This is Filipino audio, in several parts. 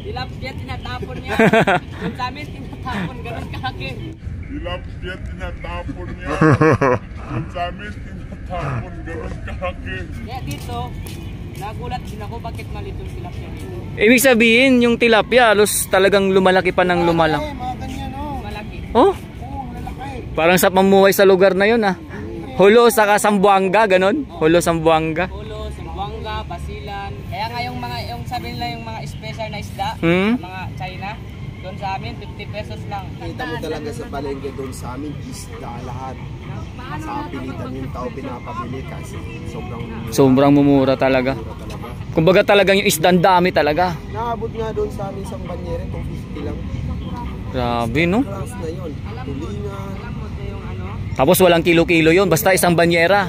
Tilapia tinatapon niya. Yung sa amin tinatapon, ganun kalaki. Tilapia tinatapon niya. Yung sa amin tinatapon, ganun kalaki. Kaya dito, nagulat din ako bakit malitong tilapia dito. Ibig sabihin, yung tilapia, halos talagang lumalaki pa ng lumalaki. Mga ganyan, oh. Malaki. Oh, Oo, lalaki. parang sa pamuhay sa lugar na yun ah. Hulo saka Sambuanga, ganon. Hulo Sambuanga. Ulo, Sambuanga, Basilan. Kaya nga yung mga, yung sabi nila yung mga special na isda, mga China, doon sa amin 50 pesos lang. Kita mo talaga sa palengke doon sa amin, isda lahat. Sa pilitan yung tao pinapabili kasi Sobrang mumura talaga. Kumbaga talagang yung isda, ang dami talaga. naabot nga doon sa amin sa Banyere, 250 lang. Grabe, no? Class na yun. Tulingan. Tapos walang kilo-kilo yun, basta isang banyera.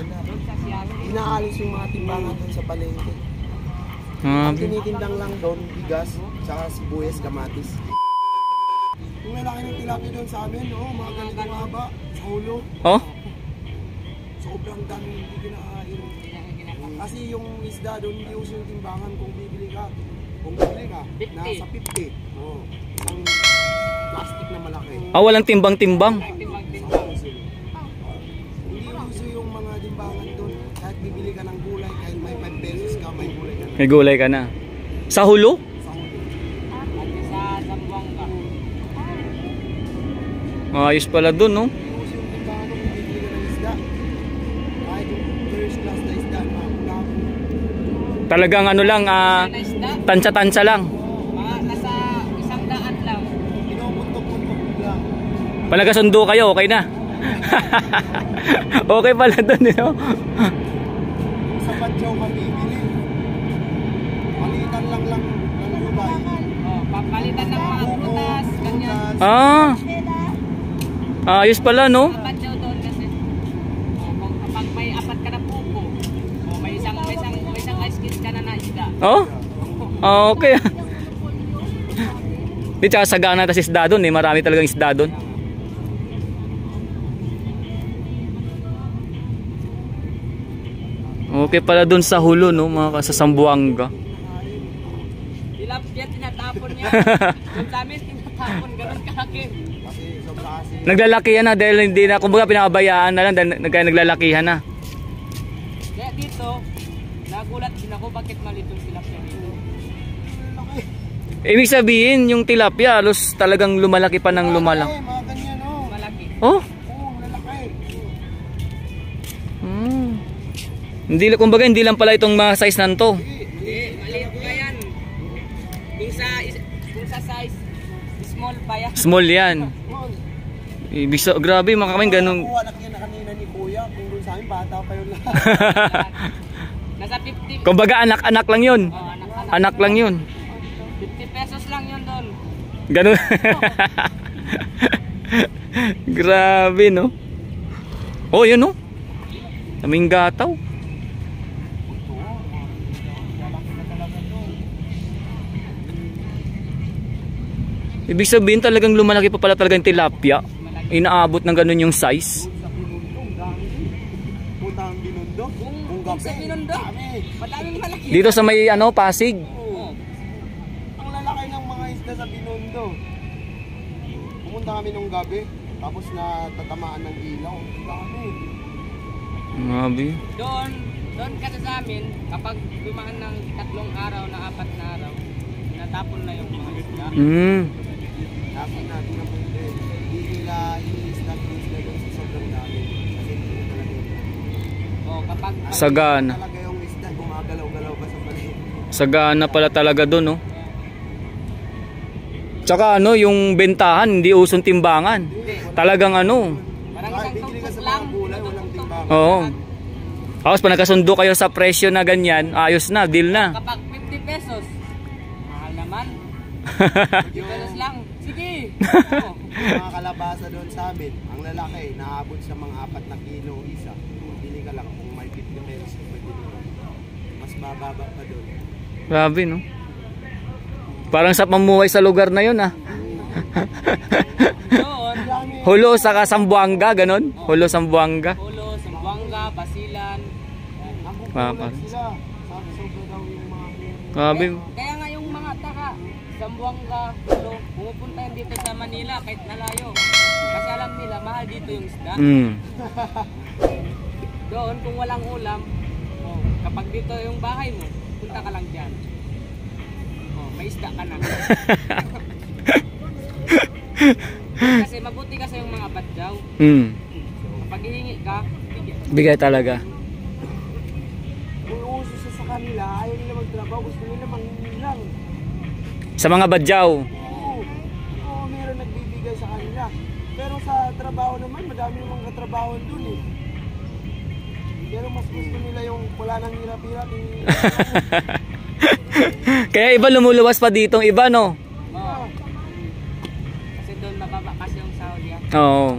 Inaalis yung mga timbangan doon sa palengke. Ang tinitindang lang doon, bigas, tsaka sibuyas, kamatis. Yung lalaki ng tilapia doon sa amin, oh, mga ganitong haba, sa ulo. Oh? Sobrang dami hindi kinakain. Kasi yung isda doon, hindi uso yung timbangan kung bibili ka. Kung bibili ka, 50. nasa 50. Oh, isang plastic na malaki. Ah, walang timbang-timbang. Hindi uso yung mga timbangan doon. Kahit bibili ka ng gulay, kahit may 5 pesos ka, may gulay ka na. May gulay ka na. Sa hulo? Sa ulo. At sa Sambuanga. Ayos pala dun, no? Hindi uso yung timbangan kung bibili ka ng isda. Kahit yung first class na isda, mga Talagang ano lang, Na isda, tansya-tansya lang. mga nasa 100 lang. pinupuntok-puntok lang. Pag nagkasundo kayo, okay na. Okay pala dun, no? Sa Badyaw mabibili. Palitan lang ng lubay. Oh, papalitan ng mga putas, ganyan. Ah, ayos pala, no? Dapat daw doon kasi. Oh, kung kapag may apat ka na pupo, oh, may isang ice cream ka na isda. Oh? Ah, okay. Di tsaka sagana tas isda dun, eh. Marami talagang isda dun. Okay pala dun sa hulo, no? Mga sa Sambuanga. Tilapia tinatapon niya. Yung sa amin tinatapon, ganun kalaki. Kasi sobra kasi. Naglalakihan na dahil hindi na, kumbaga pinababayaan na lang dahil naglalakihan na. Kaya dito, nagulat din ako bakit malitong tilapia dito. Laki. Ibig sabihin, yung tilapia, halos talagang lumalaki pa ng lumalaki. Mga ganyan, oh. Malaki. Oh? Oo, lalaki. Hindi, kumbaga hindi lang pala itong mga size nanto. Hindi, maliit pa yan. Kung sa size, small pa yan. Small yan. Ibig grabe mga kaming ganun. Kuha na kaya na kanina ni Kuya, kung doon sa amin, bata pa yun lahat. Nasa 50. Kumbaga anak-anak lang yun. Oh, Anak lang yun. 50 pesos lang yun doon. Ganun. Grabe, no? Oh, yun, no? Kaming gataw. Ibig sabihin talagang lumalaki pa pala talagang tilapia. Inaabot ng ganun yung size. Putang binundo. Kung Kung sa gabi, Binondo, dami. madaming malaki. Dito sa may ano, Pasig. Oo. Ang lalaki ng mga isda sa binundo. Pumunta kami nung gabi, tapos natatamaan ng ilaw. Ang dami. Grabe. Doon kasi sa amin, kapag dumaan ng 3 araw na 4 na araw, natapon na yung mga isda. Tapos natin na punti. Hindi nila i-stand isda doon sa sobrang dami. Kasi hindi na talaga yun. O kapag Sagana. Talaga yung isda, gumagalaw-galaw pa sa paligid. Sagana pala talaga doon, no? Tsaka ano, yung bentahan, hindi usong timbangan. Talagang ano. parang Kahit isang bibili ka sa tumpok mga lang. gulay, walang timbang. Oo. Tapos pag nagkasundo kayo sa presyo na ganyan, ayos na, deal na. Kapag 50 pesos, mahal naman. 50 pesos lang. Sige. Oo. Yung mga kalabasa doon sa amin, ang lalaki, naabot sa mga 4 na kilo isa. Bili ka lang kung may 50 pesos, pwede doon. Mas bababa pa doon. Grabe, no? Parang sa pamuhay sa lugar na yun, ah. Doon, Hulo saka Sambuanga, ganon? Hulo Sambuanga. Ulo, Sambuanga, Basilan. Papa. Sila, sabi sobra daw yung mga Grabe. Kaya nga yung mga taka sa Zamboanga, pumupunta yan dito sa Manila kahit nalayo. Kasi alam nila, mahal dito yung isda. Doon, kung walang ulam, kapag dito yung bahay mo, punta ka lang dyan. May isda ka na. Kasi mabuti kasi yung mga badyaw. Kapag hihingi ka, Bigay talaga. Kung uso siya sa kanila, ayaw nila magtrabaho, gusto nila manghingi lang. Sa mga badyaw. Oo, meron nagbibigay sa kanila. Pero sa trabaho naman, madami namang katrabaho dun eh. Pero mas gusto nila yung wala nang hirap-hirap. Kaya iba lumuluwas pa ditong iba, no? kasi doon mababa kasi yung sahod yan. Oo.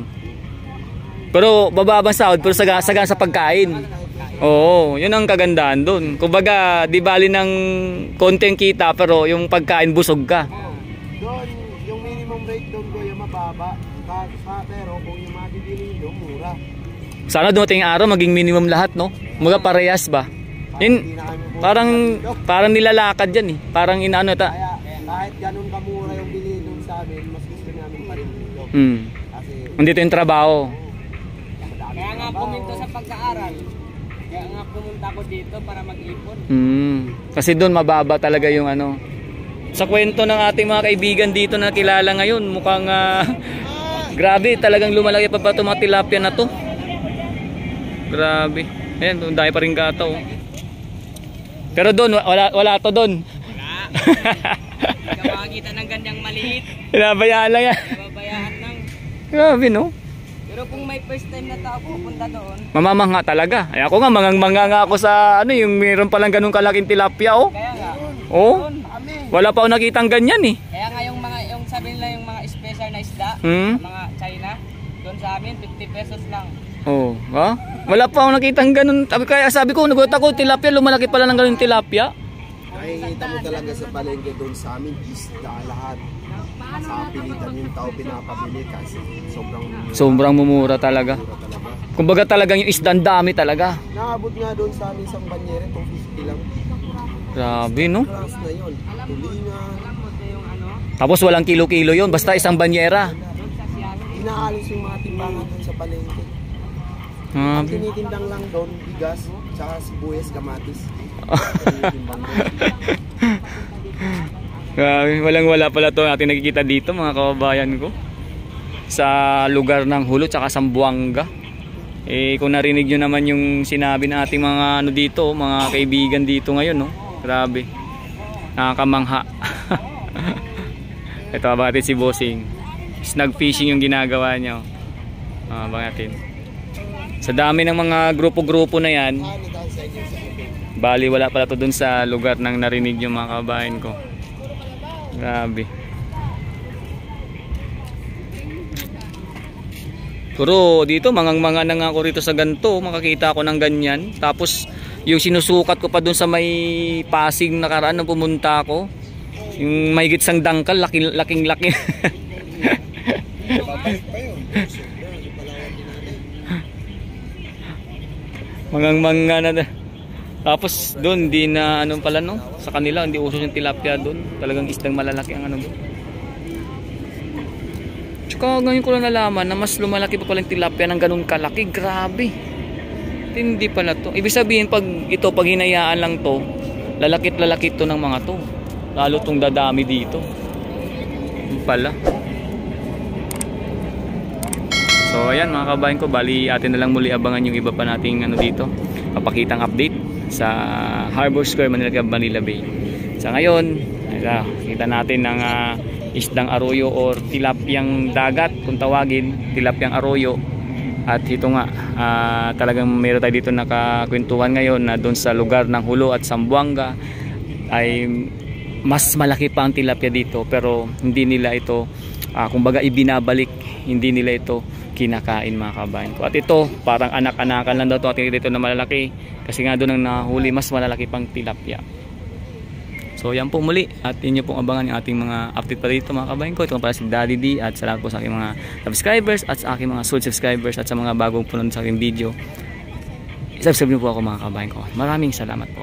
Pero bababang sahod pero sagaan sa pagkain. Oo, yun ang kagandahan doon. Kumbaga, di bali ng konting kita pero yung pagkain busog ka. Doon, yung minimum rate doon ko yung mababa. Pero kung yung mabibili doon, mura. Sana dumating araw maging minimum lahat, no? Mga parehas ba? Yun, parang nilalakad yan eh. Parang inaano ta. Kaya kahit ganun kamura yung bilhin doon sa amin, mas gusto namin pa rin dito. Kasi Nandito yung trabaho. Kaya nga pumunta sa pag-aaral. Kaya nga pumunta ako dito para mag-ipon. Kasi doon mababa talaga yung ano. Sa kwento ng ating mga kaibigan dito na kilala ngayon, mukhang grabe, talagang lumalaki pa ba itong mga tilapia na to. Grabe. Ayan, dahil pa rin kata oh. Pero doon, wala to doon. Wala. Hindi ka makakita ng ganyang maliit. Pinabayaan lang yan. Nababayaan lang. Grabe, no? Pero kung may first time na tao pupunta doon, Mamamangha talaga. Ay ako nga, mangang-mangha nga ako sa ano, yung meron palang ganun kalaking tilapia, oh. kaya nga. Oh, wala pa ako nakitang ganyan, eh. Kaya nga yung sabi nila yung mga special na isda, mga China, doon sa amin 50 pesos lang. Oh, ha? Wala pa ako nakitang ganun. Kaya sabi ko, nagulat ako, tilapia, lumalaki pala ng ganun tilapia. nakikita mo talaga sa palengke doon sa amin, isda lahat. Sa pilitan yung tao pinapabili kasi Sobrang mumura talaga. Kumbaga talagang yung isda dami talaga. Naabot nga doon sa amin sa banyere, 250 lang. Grabe, no? Class na yun. Tulingan. Tapos walang kilo-kilo yun, basta isang banyera. Inaalis yung mga timbangan doon sa palengke. Ang tinitindang lang doon, bigas, tsaka sibuyas, kamatis. Grabe, walang-wala pala to natin nakikita dito mga kababayan ko. Sa lugar ng Hulo tsaka Zamboanga. Eh kung narinig nyo naman yung sinabi ng ating mga ano dito, mga kaibigan dito ngayon, no? Grabe. Nakakamangha. Ito abang natin si Bossing. Snag fishing yung ginagawa niya. Abang natin. Sa dami ng mga grupo-grupo na yan, bali wala pala to dun sa lugar ng narinig yung mga kababayan ko. Grabe. Pero dito mangang-manga na nga ako rito sa ganito, makakita ako ng ganyan. Tapos yung sinusukat ko pa dun sa may Pasig nakaraan nung pumunta ako, yung mahigit sang dangkal, laking-laki. Mangang-manga na. Tapos doon di na ano pala no, sa kanila hindi uso yung tilapia doon. Talagang isdang malalaki ang ano doon. Tsaka ngayon ko lang nalaman na mas lumalaki pa pala yung tilapia ng ganun kalaki. Grabe. Hindi pala to. Ibig sabihin pag hinayaan lang to, lalakit to ng mga to. Lalo tong dadami dito. Yung pala. So ayan mga kabayan ko, bali atin na lang muli abangan yung iba pa nating ano dito, papakitang update sa Harbor Square, Manila Bay. Sa ngayon, kita natin ng isdang arroyo or tilapyang dagat kung tawagin, tilapyang arroyo. At ito nga, talagang meron tayo dito nakakwentuhan ngayon na doon sa lugar ng Hulo at Zamboanga ay mas malaki pa ang tilapia dito, pero hindi nila ito kumbaga ibinabalik, hindi nila ito kinakain mga kabayan ko. At ito parang anak-anakan lang daw ito at dito na malalaki kasi nga doon ang nahuli mas malalaki pang tilapia. So yan po muli at inyo pong abangan yung ating mga update pa dito mga kabayan ko. Ito nga pala si Daddy D at salamat po sa aking mga subscribers at sa aking mga soul subscribers at sa mga bagong punod sa aking video. I-subscribe niyo po ako mga kabayan ko. Maraming salamat po.